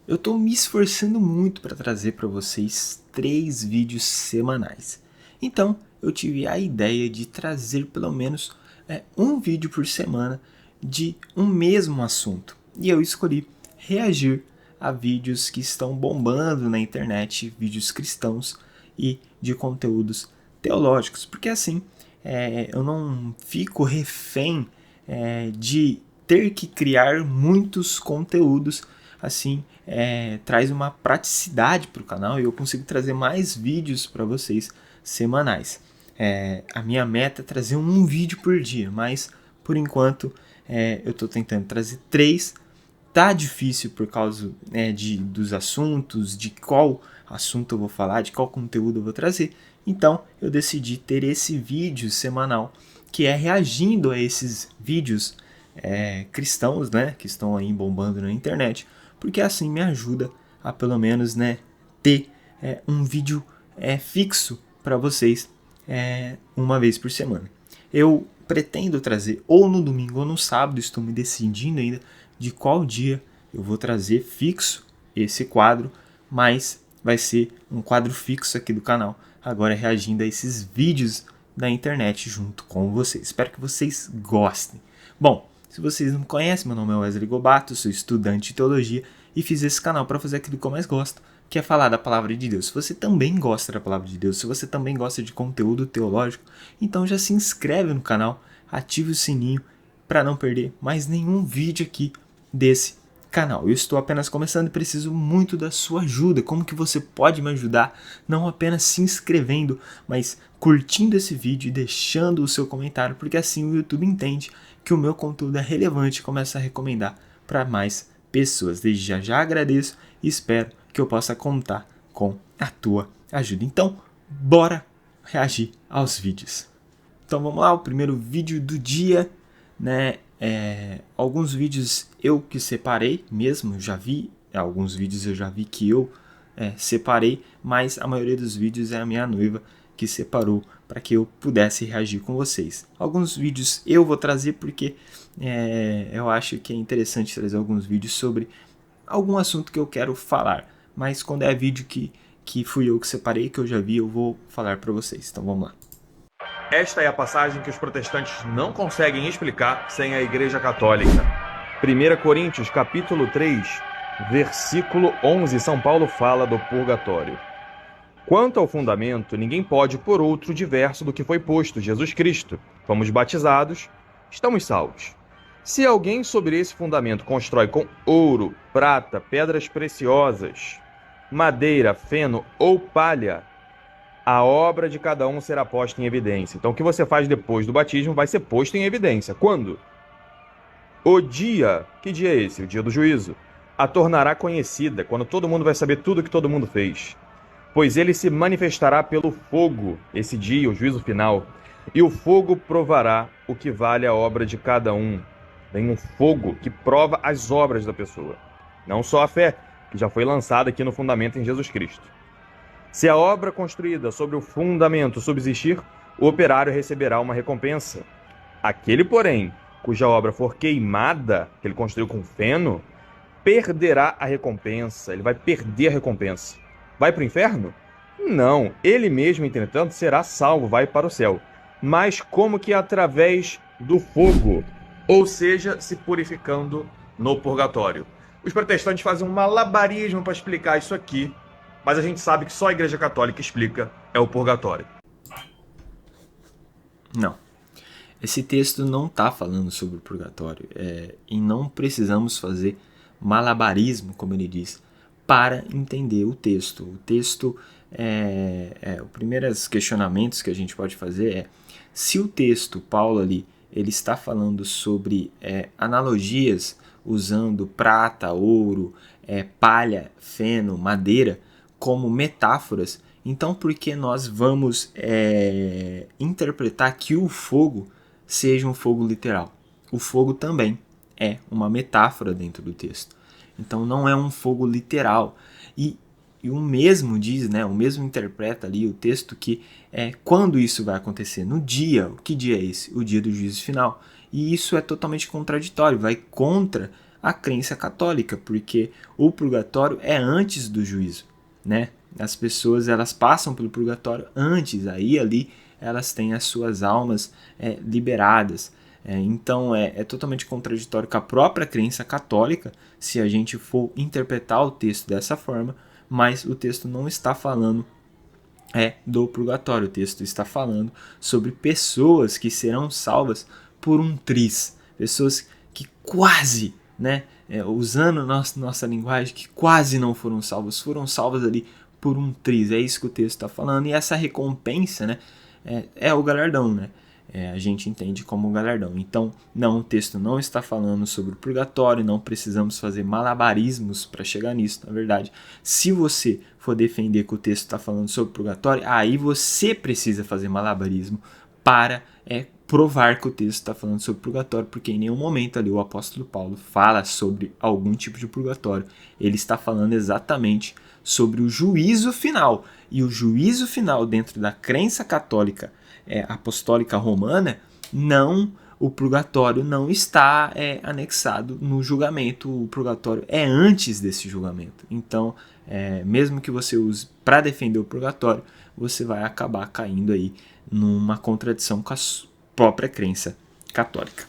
Eu estou me esforçando muito para trazer para vocês 3 vídeos semanais. Então, eu tive a ideia de trazer pelo menos um vídeo por semana de um mesmo assunto. E eu escolhi reagir a vídeos que estão bombando na internet, vídeos cristãos e de conteúdos teológicos, porque assim eu não fico refém de ter que criar muitos conteúdos. Assim traz uma praticidade para o canal e eu consigo trazer mais vídeos para vocês semanais. A minha meta é trazer um vídeo por dia, mas por enquanto eu estou tentando trazer 3. Tá difícil por causa dos assuntos, de qual assunto eu vou falar, de qual conteúdo eu vou trazer. Então eu decidi ter esse vídeo semanal que é reagindo a esses vídeos cristãos, né, que estão aí bombando na internet, porque assim me ajuda a pelo menos ter um vídeo fixo para vocês uma vez por semana. Eu pretendo trazer ou no domingo ou no sábado, estou me decidindo ainda de qual dia eu vou trazer fixo esse quadro, mas vai ser um quadro fixo aqui do canal, agora reagindo a esses vídeos da internet junto com vocês. Espero que vocês gostem. Bom, se vocês não me conhecem, meu nome é Wesley Gobato, sou estudante de teologia e fiz esse canal para fazer aquilo que eu mais gosto, que é falar da palavra de Deus. Se você também gosta da palavra de Deus, se você também gosta de conteúdo teológico, então já se inscreve no canal, ative o sininho para não perder mais nenhum vídeo aqui desse canal. Eu estou apenas começando e preciso muito da sua ajuda. Como que você pode me ajudar? Não apenas se inscrevendo, mas curtindo esse vídeo e deixando o seu comentário, porque assim o YouTube entende que o meu conteúdo é relevante e começa a recomendar para mais pessoas. Desde já agradeço e espero que eu possa contar com a tua ajuda. Então, bora reagir aos vídeos. Então vamos lá, o primeiro vídeo do dia, né? Alguns vídeos eu que separei mesmo, já vi, alguns vídeos eu já vi que eu separei, mas a maioria dos vídeos é a minha noiva que separou para que eu pudesse reagir com vocês. Alguns vídeos eu vou trazer porque eu acho que é interessante trazer alguns vídeos sobre algum assunto que eu quero falar, mas quando é vídeo que fui eu que separei, que eu já vi, eu vou falar para vocês. Então vamos lá. Esta é a passagem que os protestantes não conseguem explicar sem a Igreja Católica. 1 Coríntios, capítulo 3, versículo 11, São Paulo fala do purgatório. Quanto ao fundamento, ninguém pode pôr outro diverso do que foi posto, Jesus Cristo. Fomos batizados, estamos salvos. Se alguém sobre esse fundamento constrói com ouro, prata, pedras preciosas, madeira, feno ou palha, a obra de cada um será posta em evidência. Então, o que você faz depois do batismo vai ser posto em evidência. Quando? O dia. Que dia é esse? O dia do juízo. A tornará conhecida, quando todo mundo vai saber tudo o que todo mundo fez. Pois ele se manifestará pelo fogo, esse dia, o juízo final. E o fogo provará o que vale a obra de cada um. Vem um fogo que prova as obras da pessoa. Não só a fé, que já foi lançada aqui no fundamento em Jesus Cristo. Se a obra construída sobre o fundamento subsistir, o operário receberá uma recompensa. Aquele, porém, cuja obra for queimada, que ele construiu com feno, perderá a recompensa. Ele vai perder a recompensa. Vai para o inferno? Não. Ele mesmo, entretanto, será salvo, vai para o céu. Mas como que através do fogo, ou seja, se purificando no purgatório. Os protestantes fazem um malabarismo para explicar isso aqui, mas a gente sabe que só a Igreja Católica explica, é o purgatório. Não. Esse texto não está falando sobre o purgatório e não precisamos fazer malabarismo, como ele diz, para entender o texto. O texto, os primeiros questionamentos que a gente pode fazer é se o texto, Paulo ali, ele está falando sobre analogias usando prata, ouro, palha, feno, madeira como metáforas, então por que nós vamos interpretar que o fogo seja um fogo literal? O fogo também é uma metáfora dentro do texto. Então não é um fogo literal. E o mesmo diz, né, o mesmo interpreta ali o texto que quando isso vai acontecer? No dia. Que dia é esse? O dia do juízo final. E isso é totalmente contraditório, vai contra a crença católica, porque o purgatório é antes do juízo, né? As pessoas elas passam pelo purgatório antes, aí ali elas têm as suas almas liberadas. Então é totalmente contraditório com a própria crença católica se a gente for interpretar o texto dessa forma, mas o texto não está falando do purgatório, o texto está falando sobre pessoas que serão salvas por um triz, pessoas que quase, né, usando nossa linguagem, que quase não foram salvas ali por um triz, é isso que o texto está falando, e essa recompensa, né, é o galardão, né? A gente entende como galardão. Então, não, o texto não está falando sobre o purgatório, não precisamos fazer malabarismos para chegar nisso, na verdade. Se você for defender que o texto está falando sobre o purgatório, aí você precisa fazer malabarismo para provar que o texto está falando sobre o purgatório, porque em nenhum momento ali o apóstolo Paulo fala sobre algum tipo de purgatório. Ele está falando exatamente sobre o juízo final. E o juízo final dentro da crença católica apostólica romana, o purgatório não está anexado no julgamento, o purgatório é antes desse julgamento. Então, mesmo que você use para defender o purgatório, você vai acabar caindo aí numa contradição com a própria crença católica.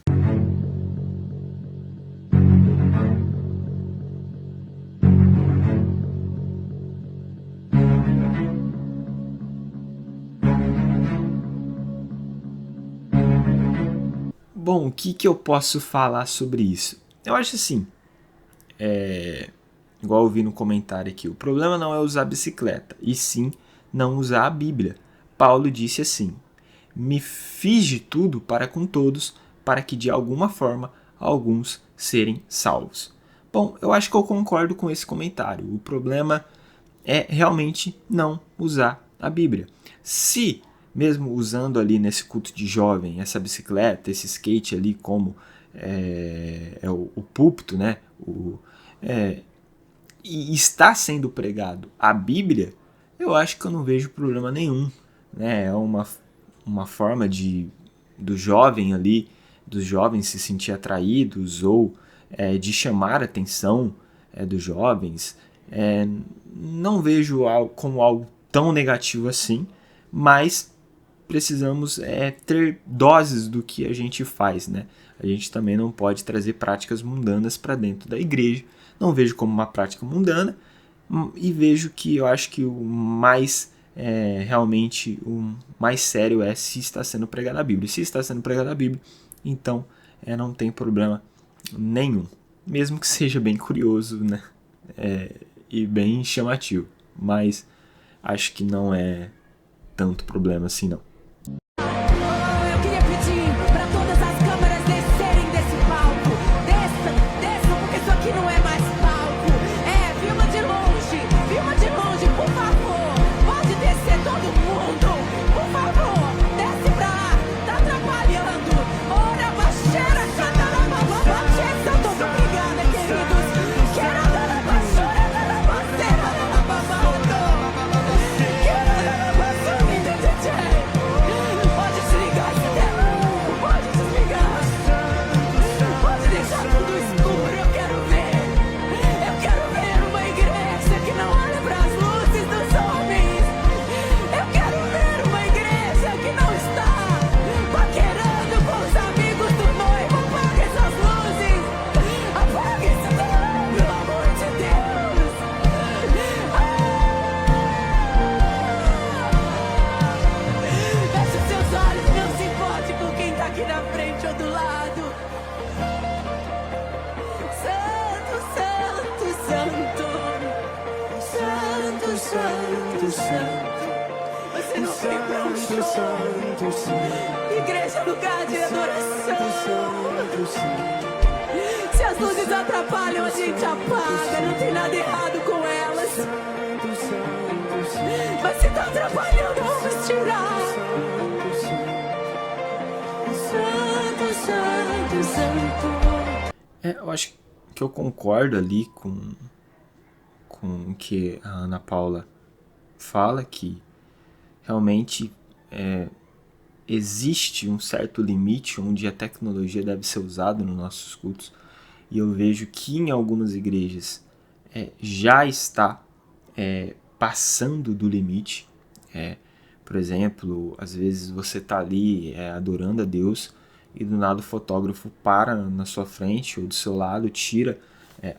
Bom, o que eu posso falar sobre isso? Eu acho assim, igual eu vi no comentário aqui, o problema não é usar a bicicleta, e sim não usar a Bíblia. Paulo disse assim: me fiz de tudo para com todos, para que de alguma forma alguns serem salvos. Bom, eu acho que eu concordo com esse comentário. O problema é realmente não usar a Bíblia. Se mesmo usando ali nesse culto de jovem, essa bicicleta, esse skate ali como o púlpito, né? E está sendo pregado a Bíblia, eu acho que eu não vejo problema nenhum, né? É uma forma do jovem ali, dos jovens se sentir atraídos ou de chamar a atenção dos jovens. Não vejo como algo tão negativo assim, mas precisamos ter doses do que a gente faz, né? A gente também não pode trazer práticas mundanas para dentro da igreja. Não vejo como uma prática mundana e vejo que eu acho que o mais realmente o mais sério é se está sendo pregada a Bíblia. Se está sendo pregada a Bíblia, então não tem problema nenhum, mesmo que seja bem curioso, né? E bem chamativo, mas acho que não é tanto problema assim não. Eu queria pedir para todas as câmeras descerem desse palco. Desçam, porque isso aqui não é mais palco. Filma de longe, por favor. Pode descer todo mundo, por favor. Desce pra lá, tá atrapalhando. Ora, baixeira, canta na mamãe. Muito obrigada, queridos. Quero dar na baixura, dar na baixeira, dar na babado. Quero dar na baixura, DJ. Pode desligar esse telão, pode desligar. Pode deixar tudo escuro, eu quero ver. Eu quero ver uma igreja que não olha pras luzes dos homens. Eu quero ver uma igreja que não está paquerando com os amigos do noivo. Apague essas luzes, apague esse telão, pelo amor de Deus. Feche seus olhos, não se importe com quem tá aqui na frente ou do lado. Santo, santo, santo. Santo, santo, santo. Você não vem pra um show. Igreja é lugar de adoração. Se as luzes atrapalham, a gente apaga. Não tem nada errado com elas. Mas se tá atrapalhando, vamos tirar. Santo, santo, santo. Eu acho que eu concordo ali com o que a Ana Paula fala, que realmente existe um certo limite onde a tecnologia deve ser usada nos nossos cultos. e eu vejo que em algumas igrejas já está passando do limite. Por exemplo, às vezes você está ali adorando a Deus e do nada o fotógrafo para na sua frente ou do seu lado, tira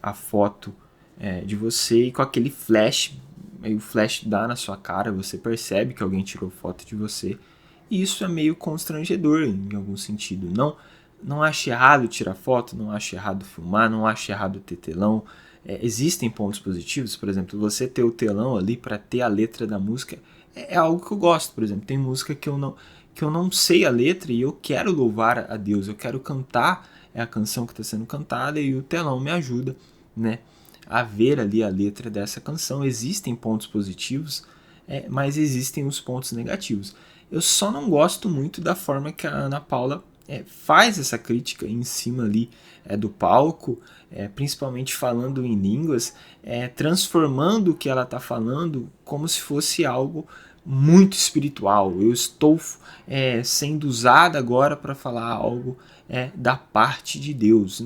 a foto de você e com aquele flash, aí o flash dá na sua cara, você percebe que alguém tirou foto de você, e isso é meio constrangedor em algum sentido. Não acho errado tirar foto, não acho errado filmar, não acho errado ter telão. Existem pontos positivos, por exemplo, você ter o telão ali para ter a letra da música é algo que eu gosto. Por exemplo, tem música que eu não sei a letra e eu quero louvar a Deus, eu quero cantar a canção que está sendo cantada e o telão me ajuda, né, a ver ali a letra dessa canção. Existem pontos positivos, mas existem os pontos negativos. Eu só não gosto muito da forma que a Ana Paula faz essa crítica em cima ali do palco, principalmente falando em línguas, transformando o que ela está falando como se fosse algo muito espiritual. Eu estou sendo usada agora para falar algo da parte de Deus.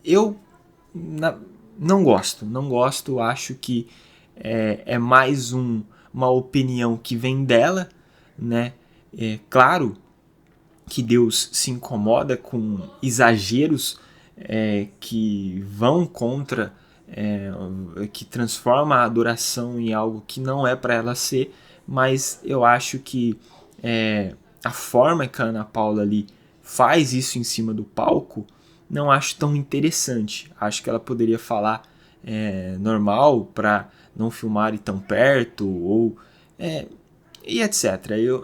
Eu não gosto, acho que é mais uma opinião que vem dela, né? Claro que Deus se incomoda com exageros que vão contra, que transforma a adoração em algo que não é para ela ser, mas eu acho que a forma que a Ana Paula ali faz isso em cima do palco, não acho tão interessante. Acho que ela poderia falar normal para não filmar tão perto, ou e etc.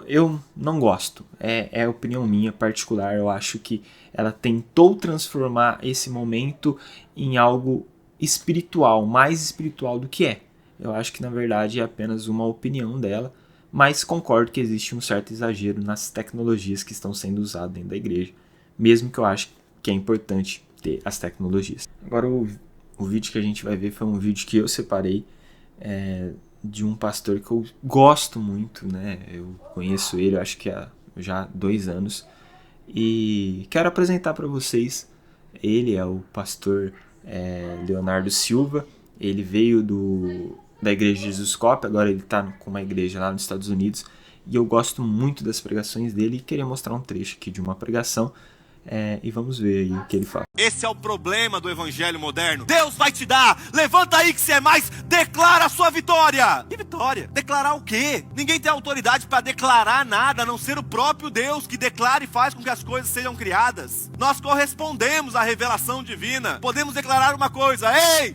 Eu não gosto. É opinião minha particular. Eu acho que ela tentou transformar esse momento em algo espiritual, mais espiritual do que é. Eu acho que na verdade é apenas uma opinião dela, mas concordo que existe um certo exagero nas tecnologias que estão sendo usadas dentro da igreja, mesmo que eu acho que é importante ter as tecnologias. Agora o vídeo que a gente vai ver foi um vídeo que eu separei de um pastor que eu gosto muito, né? Eu conheço ele, acho que há já 2 anos, e quero apresentar para vocês. Ele é o pastor Leonardo Silva. Ele veio da igreja de Jesus Cop, agora ele está com uma igreja lá nos Estados Unidos, e eu gosto muito das pregações dele e queria mostrar um trecho aqui de uma pregação. E vamos ver aí o que ele fala. Esse é o problema do evangelho moderno. Deus vai te dar. Levanta aí que você é mais. Declara a sua vitória. Que vitória? Declarar o quê? Ninguém tem autoridade para declarar nada, a não ser o próprio Deus, que declara e faz com que as coisas sejam criadas. Nós correspondemos à revelação divina. Podemos declarar uma coisa: ei,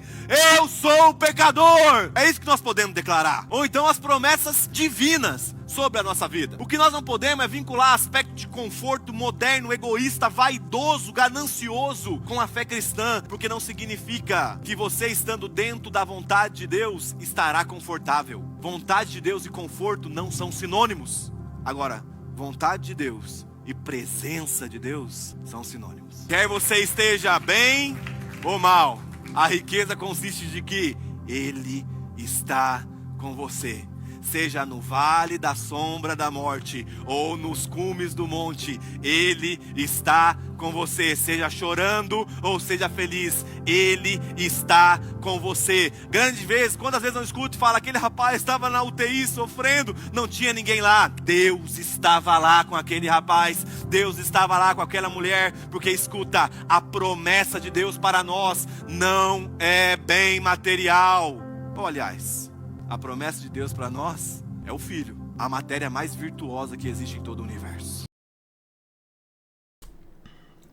eu sou o pecador. É isso que nós podemos declarar. Ou então as promessas divinas sobre a nossa vida. O que nós não podemos é vincular aspecto de conforto moderno, egoísta, vaidoso, ganancioso com a fé cristã, porque não significa que você, estando dentro da vontade de Deus, estará confortável. Vontade de Deus e conforto não são sinônimos. Agora, vontade de Deus e presença de Deus são sinônimos. Quer você esteja bem ou mal, a riqueza consiste de que Ele está com você. Seja no vale da sombra da morte ou nos cumes do monte, Ele está com você. Seja chorando ou seja feliz, Ele está com você. Grandes vezes, quantas vezes eu escuto e falo: aquele rapaz estava na UTI sofrendo, não tinha ninguém lá. Deus estava lá com aquele rapaz, Deus estava lá com aquela mulher, porque escuta, a promessa de Deus para nós não é bem material. Ou, aliás, a promessa de Deus para nós é o Filho, a matéria mais virtuosa que existe em todo o universo.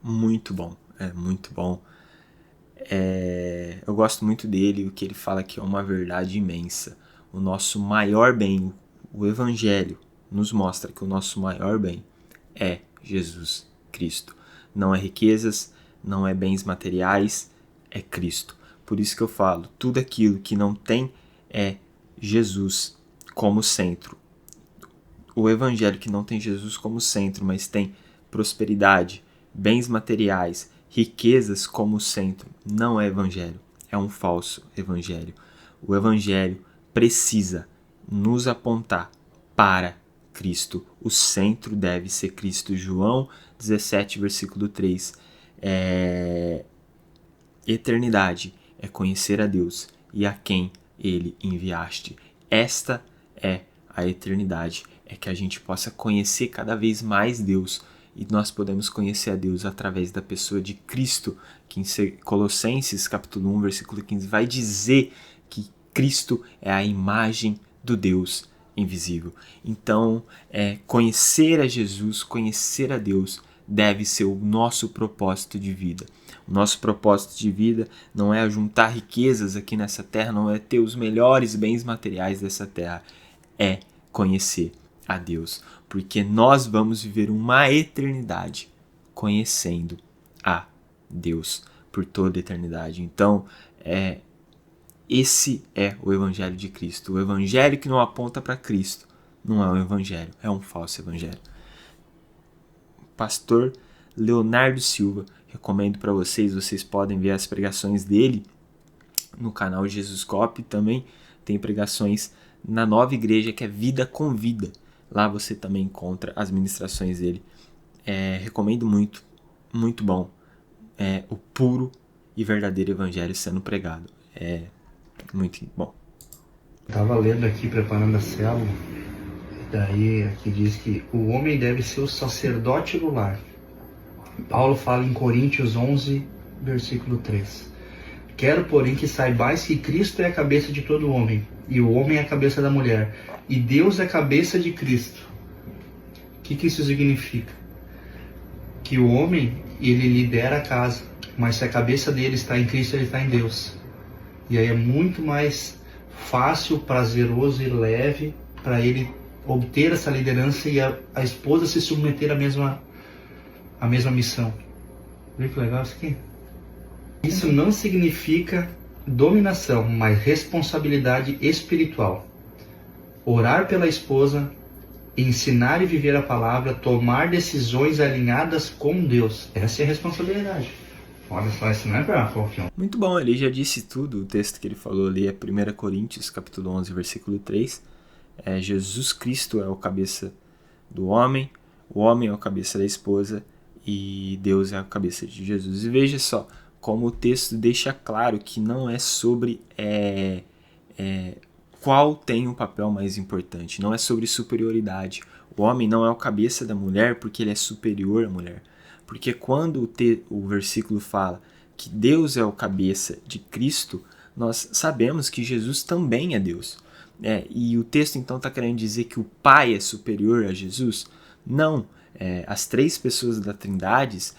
Muito bom, muito bom. Eu gosto muito dele, o que ele fala que é uma verdade imensa. O nosso maior bem, o Evangelho, nos mostra que o nosso maior bem é Jesus Cristo. Não é riquezas, não é bens materiais, é Cristo. Por isso que eu falo, tudo aquilo que não tem Jesus como centro. O evangelho que não tem Jesus como centro, mas tem prosperidade, bens materiais, riquezas como centro, não é evangelho, é um falso evangelho. O evangelho precisa nos apontar para Cristo. O centro deve ser Cristo. João 17, versículo 3. Eternidade é conhecer a Deus e a quem Ele enviaste. Esta é a eternidade, é que a gente possa conhecer cada vez mais Deus, e nós podemos conhecer a Deus através da pessoa de Cristo, que em Colossenses capítulo 1, versículo 15, vai dizer que Cristo é a imagem do Deus invisível. Então, conhecer a Jesus, conhecer a Deus, deve ser o nosso propósito de vida. O nosso propósito de vida não é juntar riquezas aqui nessa terra, não é ter os melhores bens materiais dessa terra, é conhecer a Deus, porque nós vamos viver uma eternidade conhecendo a Deus por toda a eternidade. Então, esse é o Evangelho de Cristo. O Evangelho que não aponta para Cristo não é um Evangelho, é um falso Evangelho. Pastor Leonardo Silva, recomendo para vocês podem ver as pregações dele no canal Jesuscope, também tem pregações na nova igreja que é Vida com Vida, lá você também encontra as ministrações dele, recomendo muito, muito bom, o puro e verdadeiro evangelho sendo pregado, muito bom. Estava lendo aqui, preparando a célula, daí aqui diz que o homem deve ser o sacerdote do lar. Paulo fala em Coríntios 11, versículo 3. Quero, porém, que saibais que Cristo é a cabeça de todo homem, e o homem é a cabeça da mulher, e Deus é a cabeça de Cristo. O que isso significa? Que o homem, ele lidera a casa, mas se a cabeça dele está em Cristo, ele está em Deus. E aí é muito mais fácil, prazeroso e leve para ele obter essa liderança e a esposa se submeter à mesma missão. Vê que legal isso aqui? Isso não significa dominação, mas responsabilidade espiritual. Orar pela esposa, ensinar e viver a palavra, tomar decisões alinhadas com Deus. Essa é a responsabilidade. Olha só, isso não é para qualquer um. Muito bom, ele já disse tudo. O texto que ele falou ali é 1 Coríntios, capítulo 11, versículo 3. Jesus Cristo é o cabeça do homem, o homem é o cabeça da esposa e Deus é a cabeça de Jesus. E veja só como o texto deixa claro que não é sobre qual tem o papel mais importante, não é sobre superioridade. O homem não é o cabeça da mulher porque ele é superior à mulher. Porque quando o versículo fala que Deus é o cabeça de Cristo, nós sabemos que Jesus também é Deus. E o texto então está querendo dizer que o Pai é superior a Jesus? Não. As três pessoas da Trindade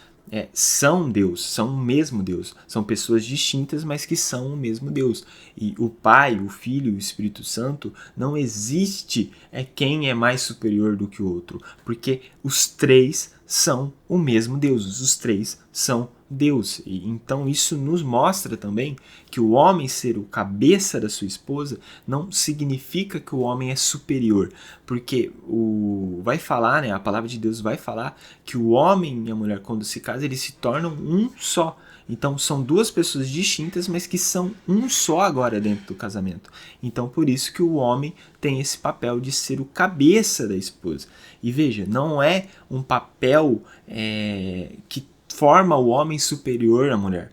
são Deus, são o mesmo Deus. São pessoas distintas, mas que são o mesmo Deus. E o Pai, o Filho e o Espírito Santo, não existe quem é mais superior do que o outro. Porque os três são o mesmo Deus, os três são Deus. E então isso nos mostra também que o homem ser o cabeça da sua esposa não significa que o homem é superior, porque vai falar, a palavra de Deus vai falar que o homem e a mulher, quando se casam, eles se tornam um só. Então são duas pessoas distintas, mas que são um só agora dentro do casamento. Então por isso que o homem tem esse papel de ser o cabeça da esposa. E veja, não é um papel que forma o homem superior à mulher.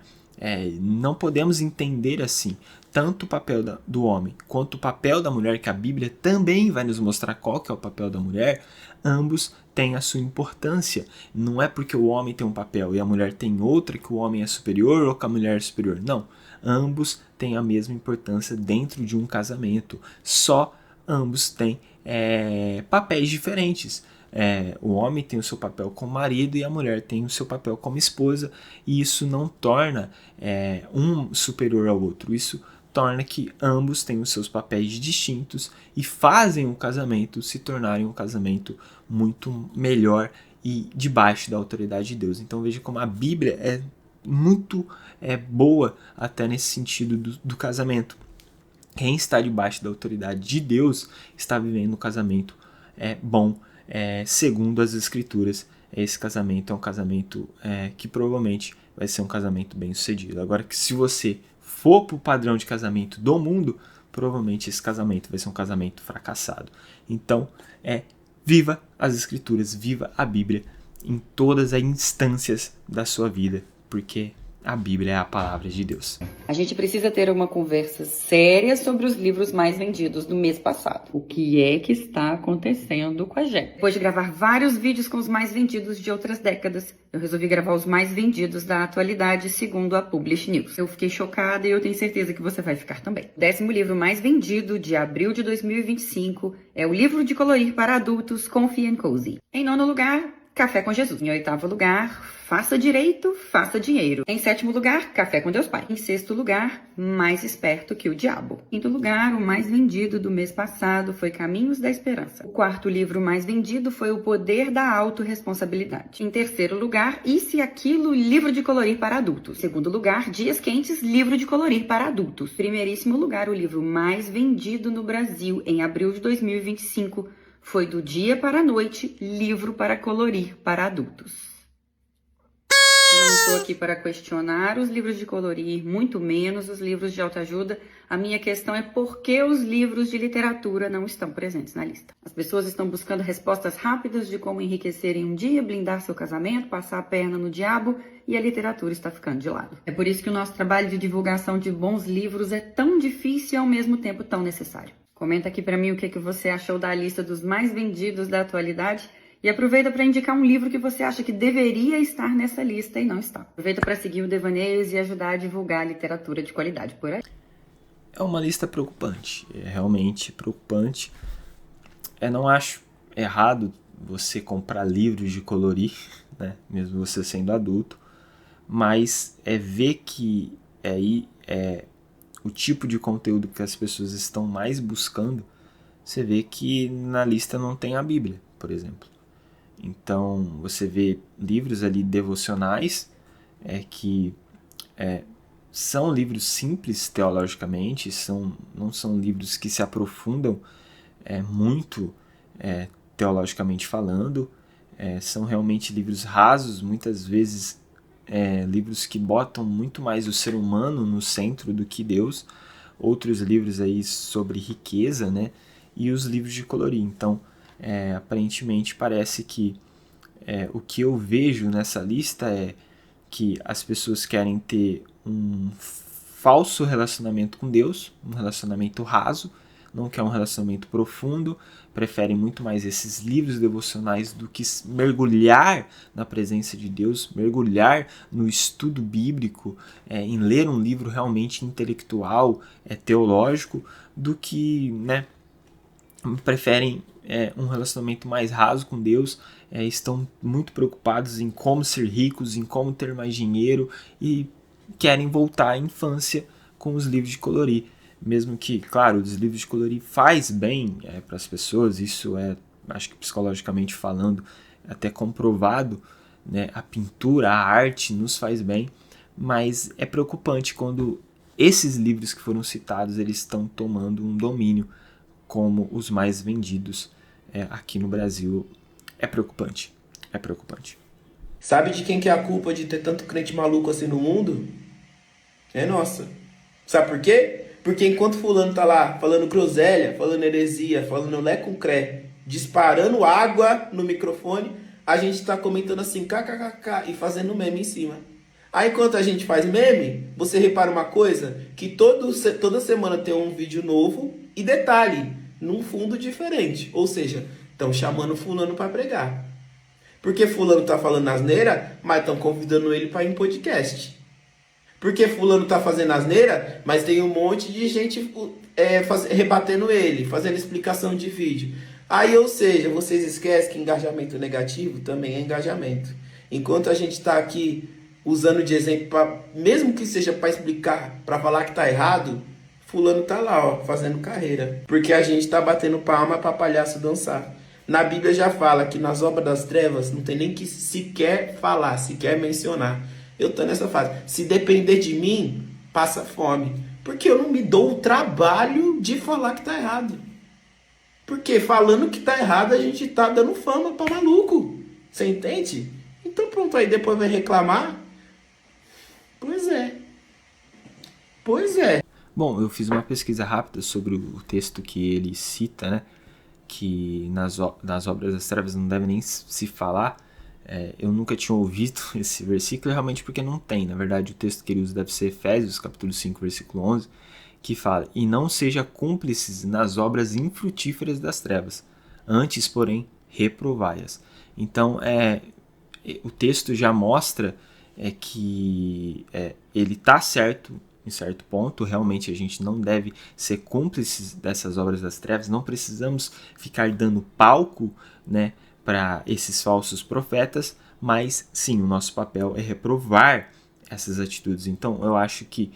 Não podemos entender assim. Tanto o papel do homem quanto o papel da mulher, que a Bíblia também vai nos mostrar qual que é o papel da mulher, ambos têm a sua importância. Não é porque o homem tem um papel e a mulher tem outra que o homem é superior ou que a mulher é superior. Não. Ambos têm a mesma importância dentro de um casamento. Só ambos têm papéis diferentes. O homem tem o seu papel como marido e a mulher tem o seu papel como esposa, e isso não torna um superior ao outro. Isso torna que ambos têm os seus papéis distintos e fazem o casamento se tornarem um casamento muito melhor e debaixo da autoridade de Deus. Então veja como a Bíblia é muito boa até nesse sentido do casamento. Quem está debaixo da autoridade de Deus está vivendo um casamento bom, segundo as Escrituras. Esse casamento é um casamento que provavelmente vai ser um casamento bem sucedido. Agora, que se você for para o padrão de casamento do mundo, provavelmente esse casamento vai ser um casamento fracassado. Então, viva as Escrituras, viva a Bíblia em todas as instâncias da sua vida, porque a Bíblia é a palavra de Deus. A gente precisa ter uma conversa séria sobre os livros mais vendidos do mês passado. O que é que está acontecendo com a gente? Depois de gravar vários vídeos com os mais vendidos de outras décadas, eu resolvi gravar os mais vendidos da atualidade, segundo a Publish News. Eu fiquei chocada e eu tenho certeza que você vai ficar também. O 10º livro mais vendido de abril de 2025 é o livro de colorir para adultos Comfy and Cozy. Em 9º lugar, Café com Jesus. Em 8º lugar, Faça Direito, Faça Dinheiro. Em 7º lugar, Café com Deus Pai. Em 6º lugar, Mais Esperto que o Diabo. Em 5º lugar, o mais vendido do mês passado foi Caminhos da Esperança. O 4º livro mais vendido foi O Poder da Autorresponsabilidade. Em 3º lugar, Isso e Aquilo, livro de colorir para adultos. Em 2º lugar, Dias Quentes, livro de colorir para adultos. Em 1º lugar, o livro mais vendido no Brasil em abril de 2025 foi Do Dia para a Noite, livro para colorir para adultos. Eu não estou aqui para questionar os livros de colorir, muito menos os livros de autoajuda. A minha questão é por que os livros de literatura não estão presentes na lista. As pessoas estão buscando respostas rápidas de como enriquecerem um dia, blindar seu casamento, passar a perna no diabo, e a literatura está ficando de lado. É por isso que o nosso trabalho de divulgação de bons livros é tão difícil e ao mesmo tempo tão necessário. Comenta aqui pra mim o que você achou da lista dos mais vendidos da atualidade e aproveita para indicar um livro que você acha que deveria estar nessa lista e não está. Aproveita para seguir o Devaneios e ajudar a divulgar a literatura de qualidade por aí. É uma lista preocupante, é realmente preocupante. Eu não acho errado você comprar livros de colorir, né, mesmo você sendo adulto, mas é ver que aí o tipo de conteúdo que as pessoas estão mais buscando, você vê que na lista não tem a Bíblia, por exemplo. Então, você vê livros ali devocionais, que são livros simples teologicamente, não são livros que se aprofundam muito teologicamente falando, são realmente livros rasos, muitas vezes livros que botam muito mais o ser humano no centro do que Deus, outros livros aí sobre riqueza, né? E os livros de colorir. Então, aparentemente parece que o que eu vejo nessa lista é que as pessoas querem ter um falso relacionamento com Deus, um relacionamento raso, não quer um relacionamento profundo, preferem muito mais esses livros devocionais do que mergulhar na presença de Deus, mergulhar no estudo bíblico, em ler um livro realmente intelectual, teológico, do que, né, preferem um relacionamento mais raso com Deus, estão muito preocupados em como ser ricos, em como ter mais dinheiro e querem voltar à infância com os livros de colorir. Mesmo que, claro, os livros de colorir faz bem para as pessoas, isso acho que psicologicamente falando, até comprovado, né? A pintura, a arte nos faz bem, mas é preocupante quando esses livros que foram citados, eles estão tomando um domínio como os mais vendidos aqui no Brasil. É preocupante, é preocupante. Sabe de quem que é a culpa de ter tanto crente maluco assim no mundo? É nossa. Sabe por quê? Porque enquanto fulano tá lá falando groselha, falando heresia, falando lé com cré, disparando água no microfone, a gente tá comentando assim, kkkk, e fazendo meme em cima. Aí enquanto a gente faz meme, você repara uma coisa, que toda semana tem um vídeo novo, e detalhe, num fundo diferente. Ou seja, estão chamando fulano para pregar. Porque fulano tá falando asneira, mas estão convidando ele para ir em podcast. Porque fulano tá fazendo asneira, mas tem um monte de gente rebatendo ele, fazendo explicação de vídeo. Aí, ou seja, vocês esquecem que engajamento negativo também é engajamento. Enquanto a gente está aqui usando de exemplo, mesmo que seja para explicar, para falar que tá errado, fulano tá lá, ó, fazendo carreira. Porque a gente tá batendo palma para palhaço dançar. Na Bíblia já fala que nas obras das trevas não tem nem que sequer falar, sequer mencionar. Eu tô nessa fase. Se depender de mim, passa fome. Porque eu não me dou o trabalho de falar que tá errado. Porque falando que tá errado, a gente tá dando fama pra maluco. Você entende? Então pronto, aí depois vai reclamar. Pois é. Pois é. Bom, eu fiz uma pesquisa rápida sobre o texto que ele cita, né? Que nas obras das trevas não deve nem se falar. Eu nunca tinha ouvido esse versículo, realmente porque não tem. Na verdade, o texto que ele usa deve ser Efésios, capítulo 5, versículo 11, que fala: "E não seja cúmplices nas obras infrutíferas das trevas, antes, porém, reprovai-as." Então, o texto já mostra que ele está certo em certo ponto. Realmente a gente não deve ser cúmplices dessas obras das trevas, não precisamos ficar dando palco, né, para esses falsos profetas, mas sim, o nosso papel é reprovar essas atitudes. Então eu acho que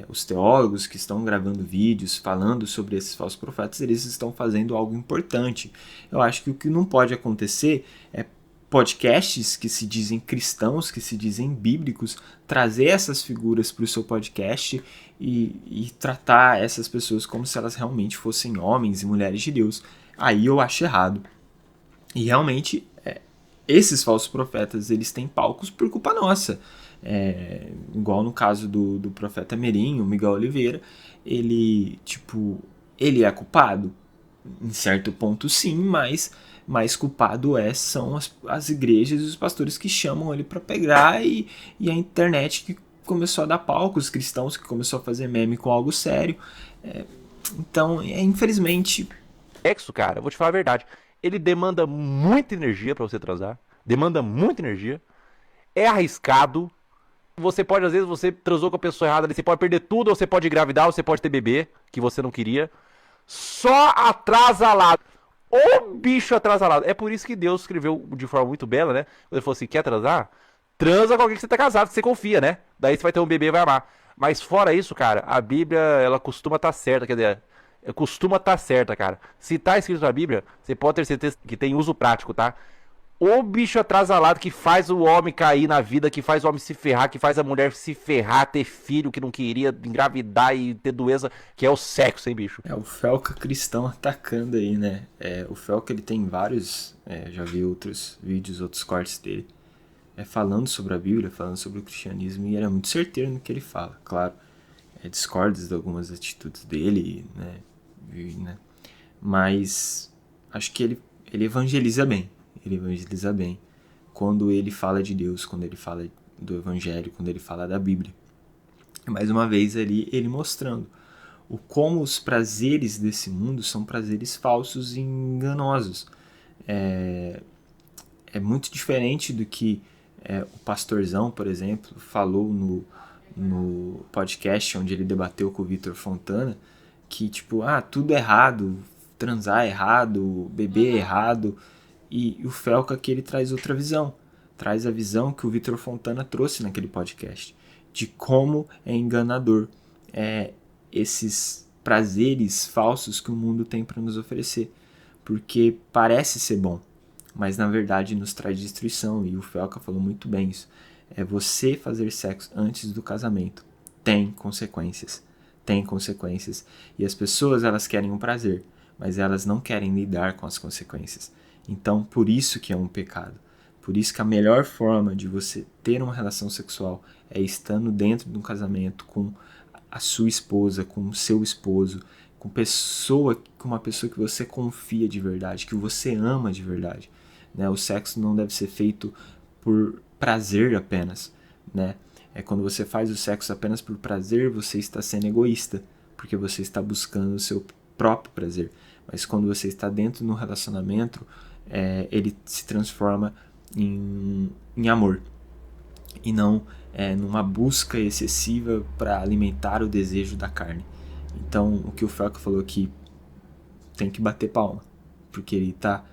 os teólogos que estão gravando vídeos falando sobre esses falsos profetas, eles estão fazendo algo importante. Eu acho que o que não pode acontecer é podcasts que se dizem cristãos, que se dizem bíblicos, trazer essas figuras para o seu podcast e tratar essas pessoas como se elas realmente fossem homens e mulheres de Deus. Aí eu acho errado. E realmente, esses falsos profetas, eles têm palcos por culpa nossa. Igual no caso do profeta Merim, o Miguel Oliveira, ele é culpado? Em certo ponto sim, mas mais culpado são as igrejas e os pastores que chamam ele para pegar, e a internet que começou a dar palco, os cristãos que começou a fazer meme com algo sério. Então, infelizmente... Sexo, cara, eu vou te falar a verdade, ele demanda muita energia pra você transar, demanda muita energia, é arriscado, você pode, às vezes, você transou com a pessoa errada, você pode perder tudo, ou você pode engravidar, ou você pode ter bebê, que você não queria, só atrasalado, ô bicho atrasalado. É por isso que Deus escreveu de forma muito bela, né, ele falou assim: quer transar? Transa com alguém que você tá casado, que você confia, né, daí você vai ter um bebê e vai amar. Mas fora isso, cara, a Bíblia, ela costuma estar certa, quer dizer... costuma estar certa, cara. Se tá escrito na Bíblia, você pode ter certeza que tem uso prático, tá? O bicho atrasalado que faz o homem cair na vida, que faz o homem se ferrar, que faz a mulher se ferrar, ter filho que não queria, engravidar e ter doença, que é o sexo, hein, bicho? O Felca cristão atacando aí, né? O Felca, ele tem vários, já vi outros vídeos, outros cortes dele, falando sobre a Bíblia, falando sobre o cristianismo, e ele é muito certeiro no que ele fala, claro. Discordas de algumas atitudes dele, né? Mas acho que ele evangeliza bem. Ele evangeliza bem quando ele fala de Deus, quando ele fala do Evangelho, quando ele fala da Bíblia. Mais uma vez ali, ele mostrando como os prazeres desse mundo são prazeres falsos e enganosos. É muito diferente do que o pastorzão, por exemplo, falou no podcast onde ele debateu com o Vitor Fontana, que tudo é errado, transar é errado, beber é errado, e o Felca que ele traz outra visão, traz a visão que o Vitor Fontana trouxe naquele podcast, de como é enganador esses prazeres falsos que o mundo tem para nos oferecer, porque parece ser bom, mas na verdade nos traz destruição, e o Felca falou muito bem isso. Você fazer sexo antes do casamento tem consequências, e as pessoas, elas querem um prazer, mas elas não querem lidar com as consequências. Então, por isso que é um pecado, por isso que a melhor forma de você ter uma relação sexual é estando dentro de um casamento com a sua esposa, com o seu esposo, com uma pessoa que você confia de verdade, que você ama de verdade, né? O sexo não deve ser feito por prazer apenas, né? Quando você faz o sexo apenas por prazer, você está sendo egoísta, porque você está buscando o seu próprio prazer. Mas quando você está dentro de um relacionamento, ele se transforma em amor, e não numa busca excessiva para alimentar o desejo da carne. Então, o que o Felca falou aqui, tem que bater palma, porque ele está...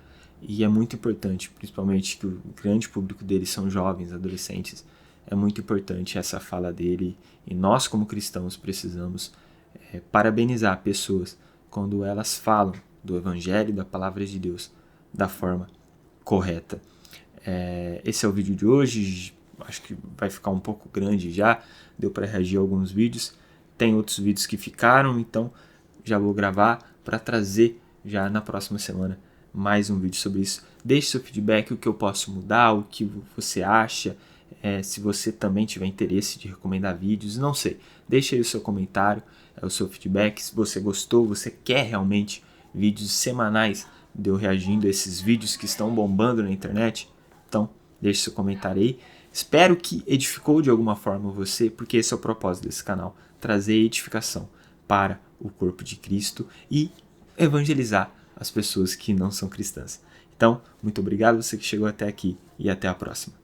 E é muito importante, principalmente que o grande público dele são jovens, adolescentes. É muito importante essa fala dele, e nós como cristãos precisamos parabenizar pessoas quando elas falam do Evangelho e da Palavra de Deus da forma correta. Esse é o vídeo de hoje, acho que vai ficar um pouco grande já, deu para reagir a alguns vídeos, tem outros vídeos que ficaram, então já vou gravar para trazer já na próxima semana mais um vídeo sobre isso. Deixe seu feedback, o que eu posso mudar, o que você acha, se você também tiver interesse de recomendar vídeos, não sei. Deixe aí o seu comentário, o seu feedback, se você gostou, você quer realmente vídeos semanais de eu reagindo a esses vídeos que estão bombando na internet, então deixe seu comentário aí. Espero que edificou de alguma forma você, porque esse é o propósito desse canal, trazer edificação para o corpo de Cristo e evangelizar as pessoas que não são cristãs. Então, muito obrigado você que chegou até aqui e até a próxima.